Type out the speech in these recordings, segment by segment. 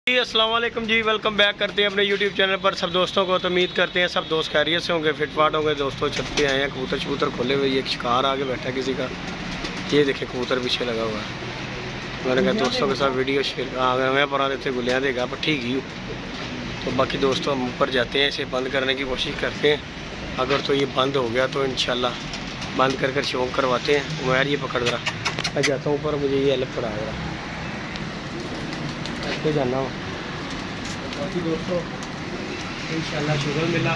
जी अस्सलाम वालेकुम जी, welcome back करते हैं अपने यूट्यूब चैनल पर सब दोस्तों को। तो उम्मीद करते हैं सब दोस्त खैरियत से होंगे, फिटफाट होंगे। दोस्तों छत पे आए हैं, कबूतर शबूतर खोले हुए, एक शिकार आगे बैठा किसी का। ये देखें कबूतर पीछे लगा हुआ है। मैंने कहा दोस्तों के साथ वीडियो शेयर अगर मैं पढ़ा देते गुलिया देगा पर ठीक ही। तो बाकी दोस्तों हम ऊपर जाते हैं, इसे बंद करने की कोशिश करते हैं। अगर तो ये बंद हो गया तो इंशाल्लाह बंद कर शौक करवाते हैं। उमैर ये पकड़ रहा, मैं जाता हूँ ऊपर, मुझे ये हेल्प करा रहा ऐसे जाना हो। बाकी दोस्तों इंशाल्लाह शुगर मिला,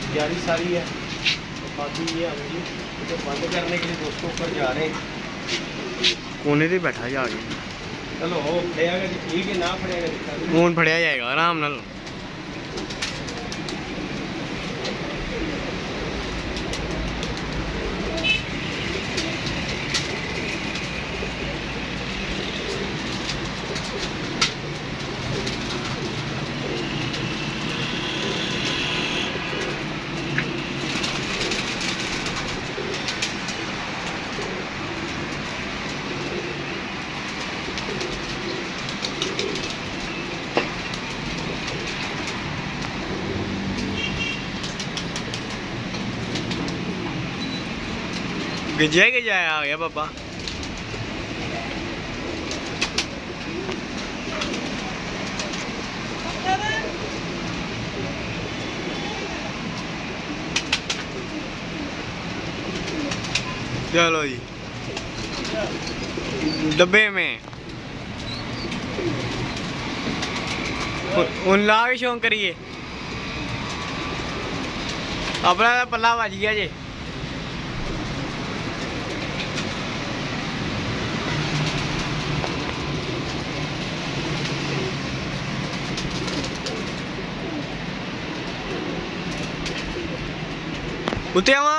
तैयारी सारी है। तो बाकी ये हम जी तो बंद करने के लिए दोस्तों ऊपर जा रहे हैं। कोने से बैठा जा आगे, चलो हो फड़ेगा जी, ठीक है, ना फड़ेगा फोन फड़िया जाएगा आराम नाल। गजा आ गया बाबा। चलो जी डब्बे में उन ला के शौक करिए। अपना पल्ला बज गया जी। उते आवा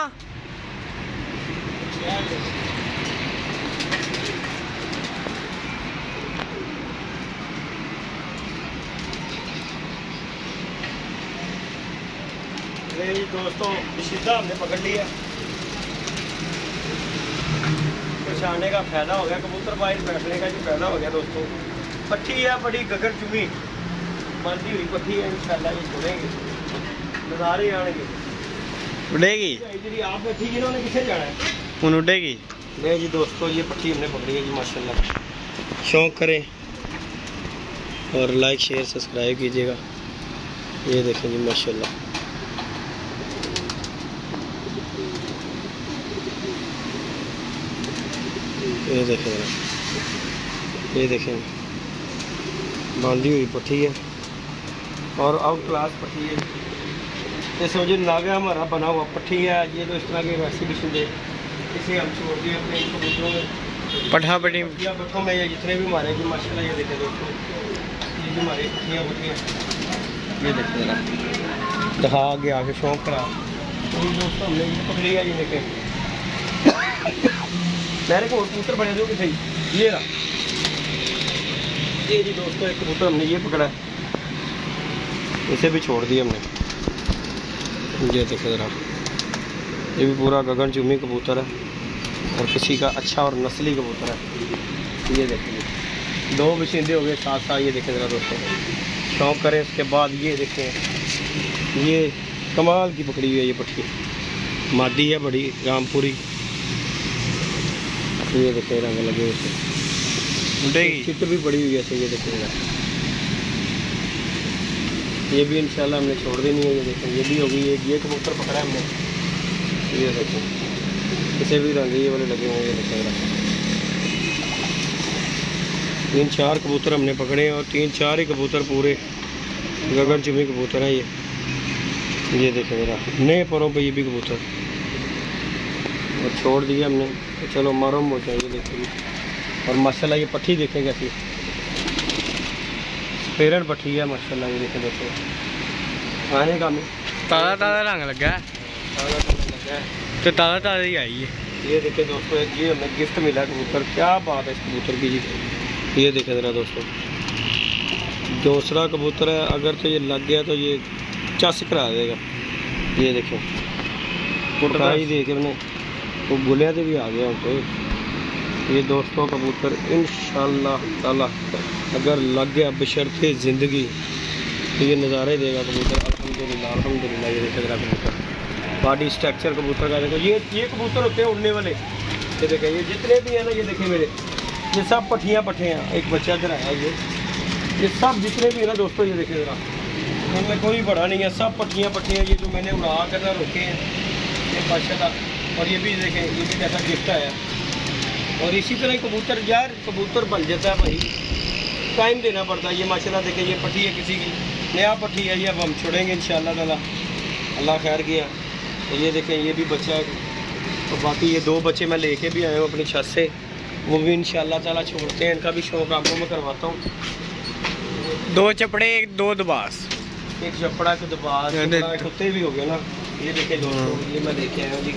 दोस्तों सीधा हमने पकड़ लिया। कुछ आने का फायदा हो गया, कबूतर बाहर बैठने का जो फायदा हो गया दोस्तों। पट्टी है बड़ी गगर चुमी बनती हुई पट्टी है, इंशाल्लाह ये छोड़ेंगे, नज़ारे आएंगे। उड़ेगी जी आप बैठी जी, इन्होंने किसे जाना है? उन उड़ेगी नहीं जी दोस्तों, ये पट्टी हमने पकड़ी है जी माशाल्लाह। शौक करें और लाइक शेयर सब्सक्राइब कीजिएगा। ये देखें जी माशाल्लाह, ये देखें जरा, ये देखें बांधी हुई पट्टी है और आउट क्लास पट्टी है। ये समझे नागा हमारा बना हुआ पट्टी है। ये तो इस तरह के एग्जीबिशन दे, इसे हम छोड़ दिए अपने कबूतरों में पठा पट्टी या बच्चों में, ये जितने भी हमारे की माशाल्लाह। ये देखें दोस्तों, ये जो हमारी पट्टियाँ पट्टियाँ, ये देखें जरा, दिखा आगे आके शौक करा। तो दोस्तों हमने ये पकड़ी है, ये देखें मेरे को कबूतर बने दो कि सही। ये रहा, ये जी दोस्तों एक कबूतर हमने ये पकड़ा है, इसे भी छोड़ दिया हमने। ये देखें ज़रा, ये भी पूरा गगन चुमी कबूतर है और किसी का अच्छा और नस्ली कबूतर है। ये देखिए दो बशिंदे हो गए साथ साथ। ये देखें ज़रा दोस्तों, शौक करें। इसके बाद ये देखें, ये कमाल की पकड़ी हुई है, ये पट्टी मादी है बड़ी रामपुरी। ये देखें रंग लगे उसे, उड़ेगी चित्र भी पड़ी हुई है ऐसे। ये देखें ज़रा, ये भी इंशाल्लाह हमने छोड़ देनी है। ये देखें ये भी होगी, ये कबूतर पकड़ा है हमने। ये देखें इसे भी रंग ये वाले लगे हुए हैं। ये देखें 3-4 कबूतर हमने पकड़े हैं और 3-4 ही कबूतर पूरे गगन चुमी कबूतर हैं ये देखें ज़रा, नए परों पे ये भी कबूतर और छोड़ दिए हमने। तो चलो मारो मोटा, ये देखिए। और माशाल्लाह ये पट्टी देखें कैसी पेरन पट्टी है माशाल्लाह। ये देखें दोस्तों, आने का ताज़ा ताज़ा रंग लगा है, तो ताज़ा ताज़ा ही आई है। ये देखें दोस्तों, ये हमें गिफ्ट मिला कबूतर, क्या बात है इस कबूतर की जी। ये देखें ज़रा दोस्तों, दूसरा कबूतर है, अगर तो ये लग गया तो ये चस करा देगा। ये देखें कुटाई दे के मैंने वो गुलिया से भी आ गया उनको। ये दोस्तों कबूतर इंशाअल्लाह ताला अगर लग गया बशर्ते ज़िंदगी तो ये नज़ारे देगा कबूतर। अल्हम्दुलिल्लाह अल्हम्दुलिल्लाह। ये देखे ज़रा कबूतर, बॉडी स्ट्रक्चर कबूतर का देखो। ये कबूतर होते हैं उड़ने वाले। ये देखें, ये जितने भी हैं ना, ये देखें मेरे, ये सब पट्ठियाँ पट्ठे हैं। एक बच्चा इधर आया, ये सब जितने भी है ना दोस्तों, ये देखें ज़रा, इनमें कोई बड़ा नहीं है, सब पट्ठियाँ पट्ठे हैं। ये जो मैंने उड़ा कर ना रोके हैं ये माशाल्लाह। और ये भी देखें, ये भी कैसा गिफ्ट आया। और इसी तरह कबूतर यार, कबूतर बन जाता है भाई, टाइम देना पड़ता है। ये माशाल्लाह देखें, ये पट्टी है किसी की, नया पट्टी है, ये अब हम छोड़ेंगे इंशाल्लाह ताला, अल्लाह खैर किया। तो ये देखें, ये भी बच्चा है। तो बाकी ये 2 बच्चे मैं लेके भी आया हूँ अपनी छत से, वो भी इंशाल्लाह ताला छोड़ते हैं। इनका भी शौक आपको मैं करवाता हूँ। 2 चपड़े 2 दबास, एक चपड़ा एक दबास, कुत्ते भी हो गए ना। ये देखें दोस्तों, ये मैं लेके आया हूँ जी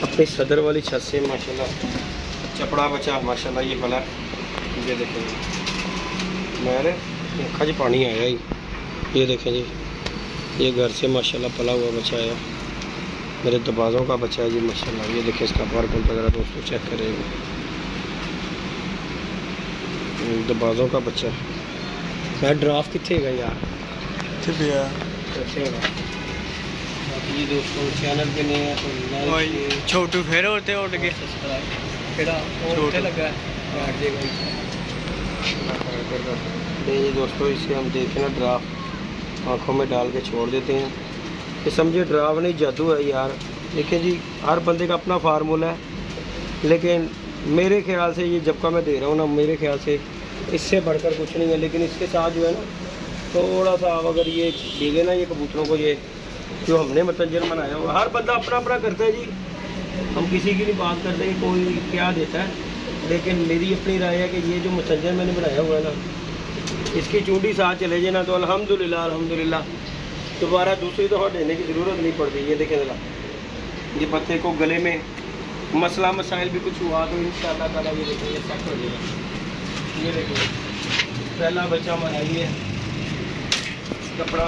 अपनी सदर वाली छत से माशाल्लाह, चपड़ा बच्चा माशाल्लाह ये भला। ये देखें, मेरे आँखों में पानी आया ही। ये देखें जी, ये घर से माशाल्लाह पला हुआ बच्चा आया, मेरे दबाजों का बच्चा है जी माशाल्लाह। ये देखें इसका फर्क होता है, दोस्तों चेक करेंगे, दबाजों का बच्चा। मैं ड्राफ्ट कितने गया यार, ये दोस्तों चैनल पे नहीं है तो छोटू फिर होते उड़ के लगा ये दोस्तों, इसे हम देखें ना ड्राफ्ट आँखों में डाल के छोड़ देते हैं। ये समझे ड्राफ्ट नहीं जादू है यार। देखिए जी, हर बंदे का अपना फार्मूला है, लेकिन मेरे ख्याल से ये जब का मैं दे रहा हूँ ना, मेरे ख्याल से इससे बढ़कर कुछ नहीं है। लेकिन इसके साथ जो है ना, थोड़ा सा आप अगर ये दे देना ये कबूतरों को, ये जो हमने मतंजन बनाया हुआ, हर बंदा अपना अपना करता है जी, हम किसी की नहीं बात करते कि कोई क्या देता है। लेकिन मेरी अपनी राय है कि ये जो मतंजन मैंने बनाया हुआ है ना, इसकी चूंडी साथ चले जाए ना तो अल्हम्दुलिल्लाह अल्हम्दुलिल्लाह दोबारा दूसरी दफ़ा देने की ज़रूरत नहीं पड़ती। ये देखें ज़रा, ये बच्चे को गले में मसला मसाइल भी कुछ हुआ तो इंशाअल्लाह ताला ये देखें, ये सेट हो जाएगा। ये देखिए पहला बच्चा हमारा ये कपड़ा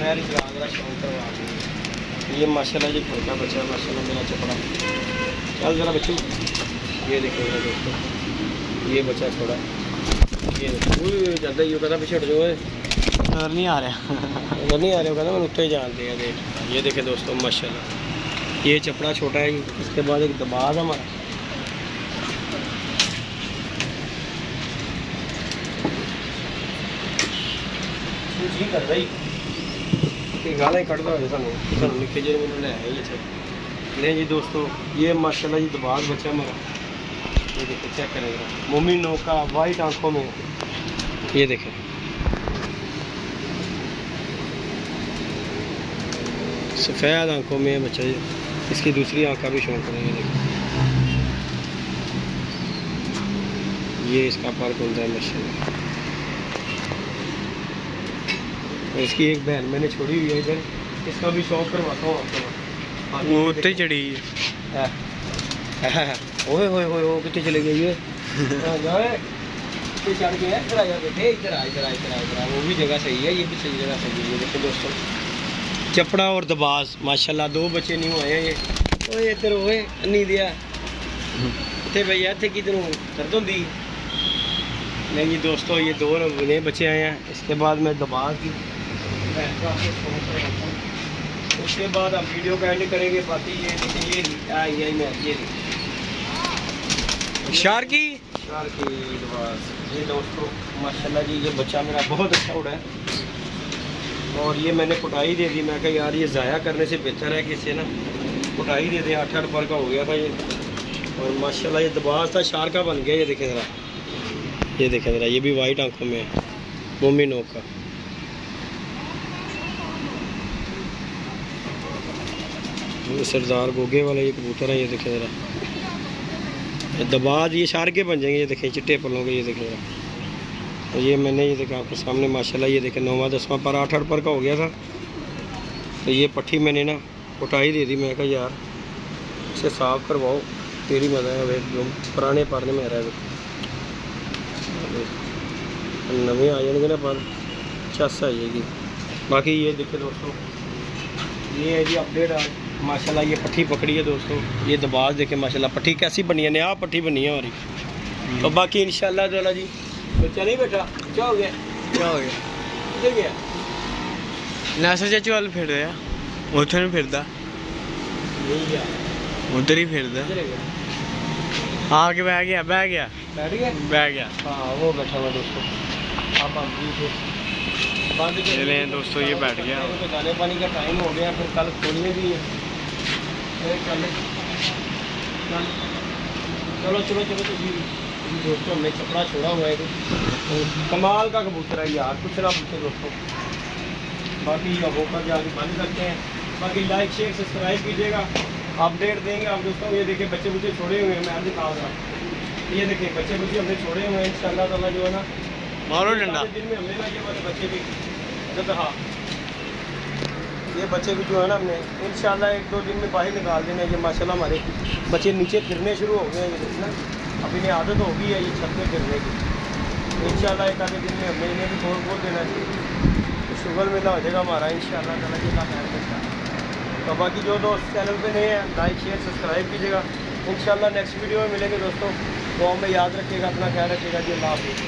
मैं रिजरा शौक करवा दूँ। ये माशाल्लाह जी छोटा बच्चा माशाल्लाह मेरा चपड़ा। चल ज़रा बच्चों, ये देखिएगा दोस्तों, ये बच्चा छोड़ा, ये ज़्यादा ही कहता पीछे हट जाओ, नज़र नहीं आ रहा नज़र नहीं आ रहा, कहता मैंने उत्ते जान दिया। देख ये देखे दोस्तों माशाल्लाह, ये चपड़ा छोटा है। इसके बाद एक दबाज हमारा, जी कर रही गाला ही कटता हो सू लिखे जे मैंने लिया ये नहीं जी दोस्तों। ये माशाल्लाह जी दबाज बच्चा हमारा, ये देखिए चेक करेगा, मोमी नोका वाइट आंखों में, ये देखें सफ़ेद आंखों में है बच्चा। ये इसकी दूसरी आंख का भी शौक करेंगे। देखिए ये इसका पार्क होता है माशाल्लाह। इसकी एक बहन मैंने छोड़ी हुई है इधर, इसका भी शौक करवाता हूँ आपको। वो उत्ते चढ़ी है, ओए होए होए वो कितने चले गए ये चढ़ गया। इधर आ बेटे, इधर आ इधर आ इधर आ इधर आ। वो भी जगह सही है, ये भी सही जगह सही है। देखो दोस्तों, चपड़ा और दबाज माशाल्लाह 2 बच्चे नहीं हुए हैं ये। ओए इधर ओए नहीं दिया थे भैया थे किधरों दर्द होंगी नहीं जी दोस्तों। ये 2 नए बच्चे आए हैं। इसके बाद मैं दबाज की उसके बाद हम वीडियो का एंड करेंगे। बाकी ये देखिए ये शार्की दबाज, ये दोस्तों माशाल्लाह जी ये बच्चा मेरा बहुत अच्छा उड़ा है। और ये मैंने कुटाई दे दी। मैं कहा यार ये ज़ाया करने से बेहतर है कि इसे ना कुटाई दे दें। 8 पर का हो गया था ये। और माशाल्लाह ये दबाज था, शार का बन गया। ये देखें ज़रा, ये देखें ज़रा, ये भी वाइट आंखों में है, मोमी नोक का। ये सरदार गोगे वाला ये कबूतर है। ये देखें ज़रा, दबाज ये शार के बन जाएंगे। ये देखें चिट्टे पलों के, ये देखें ज़रा। और ये मैंने ये देखा आपके सामने माशाल्लाह, ये देखें 9वां 10वां पर 8 पर का हो गया था। तो ये पट्टी मैंने ना कुटाई दे दी। मैं कहा यार इसे साफ़ करवाओ, तेरी मजा है। जो पुराने परने में रहा नवे आ जाएंगे ना पर चस आ जाएगी। बाकी ये देखिए दोस्तों, ये है जी अपडेट आज माशाल्लाह। ये पट्टी पकड़ी है दोस्तों, ये दबाज देखे माशाल्लाह, पट्टी कैसी बनी है, नया पट्टी बनी है हमारी। तो बाकी इंशाल्लाह ताला जी बच्चा नहीं बैठा, क्या हो गया? क्या हो गया? किधर गया? नासर चाचू वाल फिर रहा, उधर नहीं फिरदा, नहीं गया, उधर ही फिरदा। किधर गया? आके बैठ गया, बैठ गया, बैठ गया? बैठ गया। हाँ वो बैठा हुआ दोस्तों। आप बंद ये लें दोस्तों, ये बैठ गया। तो दाने पानी का टाइम हो गया, फिर कल खोलने भी है। चलो चलो चलो तो जी दोस्तों, हमने कपड़ा छोड़ा हुआ है तो कमाल का कबूतर है यार, कुछ ना पूछे दोस्तों। बाकी होकर जाके बंद करते हैं। बाकी लाइक शेयर सब्सक्राइब कीजिएगा, अपडेट देंगे आप दोस्तों। ये देखिए बच्चे बुच्चे छोड़े हुए हैं, मैं आज दिखा रहा हूँ। ये देखिए बच्चे बुच्चे हमने छोड़े हुए हैं इंशाल्लाह ताला जो है ना, मारो डंडा। दिन में हमने ना ये वाले बच्चे भी हाँ ये बच्चे भी जो है ना हमने इंशाल्लाह 1-2 दिन में बाहर निकाल देना। ये माशाल्लाह हमारे बच्चे नीचे फिरने शुरू हो गए हैं, ये देखना अब इन्हें आदत होगी है ये छत पे फिरने की। इंशाल्लाह 1 आधे दिन में हमने इन्हें भी खोल देना चाहिए, तो शुगर मेला हो जाएगा हमारा इंशाल्लाह ताला के साथ ऐड करता। तो बाकी जो दोस्त चैनल पे नए हैं लाइक शेयर सब्सक्राइब कीजिएगा। इंशाल्लाह नेक्स्ट वीडियो में मिलेंगे दोस्तों। तो हमें याद रखिएगा, अपना ख्याल रखिएगा जी, अल्लाह हाफ़िज़।